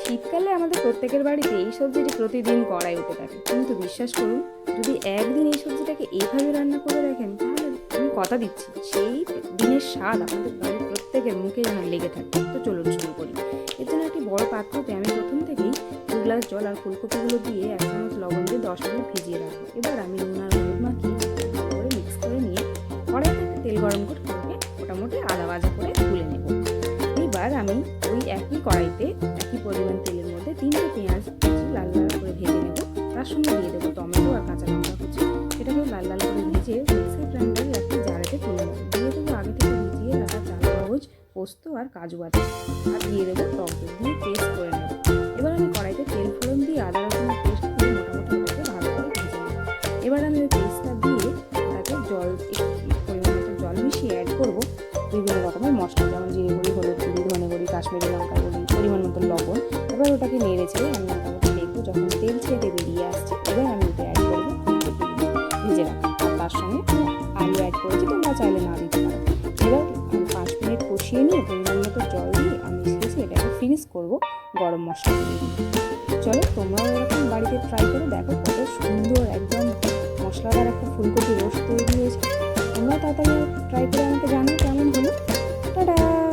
শীতকালে আমাদের প্রত্যেকের বাড়িতে এই সবজিটি প্রতিদিন কড়াই উঠে থাকে, কিন্তু বিশ্বাস করুন, যদি একদিন এই সবজিটাকে এইভাবে রান্না করে দেখেন, তাহলে আমি কথা দিচ্ছি সেই দিনের স্বাদ আপনাদের বাড়ির প্রত্যেকের মুখে যেন লেগে থাকে। তো চলুন শুরু করি। এর জন্য একটি বড় পাত্রতে আমি প্রথম থেকেই 2 গ্লাস জল আর ফুলকপিগুলো দিয়ে 1 চামচ লবণ দিয়ে 10 মিনিট ভিজিয়ে রাখবো। এবার আমি নুন আর হলুদ মাখিয়ে ভালো করে মিক্স করে নিয়ে কড়াইতে একটা তেল গরম করে মোটামুটি আদা ভাজা করে তুলে নেব। এবার আমি ওই একই কড়াইতে একই পরিমাণ তেলের মধ্যে 3টে পেঁয়াজ লাল লাল করে ভেজে নেব। তার সঙ্গে দিয়ে দেবো টমেটো আর কাঁচা লঙ্কা কুচি। সেটাকে লাল লাল করে ভেজে মিক্সার গ্রাইন্ডারে একটি জারেতে তুলে নেব। দিয়ে দেবো আগে থেকে ভিজিয়ে রাখা চাল মগজ, পোস্ত আর কাজু বাটা, আর দিয়ে দেবো টক দই দিয়ে পেস্ট করে নেব। এবার আমি কড়াইতে তেল ফোড়ন দিয়ে আদা রসুনের পেস্ট দিয়ে মোটামুটি ভালো করে ভেজে নেব। এবার আমি ওই পেস্টটা দিয়ে তাতে পরিমাণ মতো জল মিশিয়ে অ্যাড করবো বিভিন্ন রকমের মশলা, যেমন জিরে গুঁড়ি, হলুদ গুঁড়ি, ধনে গুঁড়ি, কাশ্মীরি লঙ্কা গুঁড়ি, পরিমাণ মতো লবণ। এবার ওটাকে নেড়ে ছেড়ে আমি মোটামুটি দেখবো যখন তেল ছেড়ে বেরিয়ে আসছে, এবার আমি ওটা অ্যাড করবো ভেজে রাখা, আর তার সঙ্গে আলু অ্যাড করেছি, তোমরা চাইলে না দিতে পারো। এবার আমি 5 মিনিট কষিয়ে নিয়ে পরিমাণ মতো জল দিয়ে আমি শেষে এটাকে ফিনিশ করবো গরম মশলা দিয়ে। চলো তোমরাও এরকম বাড়িতে ট্রাই করে দেখো, কত সুন্দর একদম মশলাদার একটা ফুলকপি রোস্ট তৈরি হয়েছে। তোমরা তাড়াতাড়ি ট্রাই করে আমাকে জানো কেমন হলো। টাটা।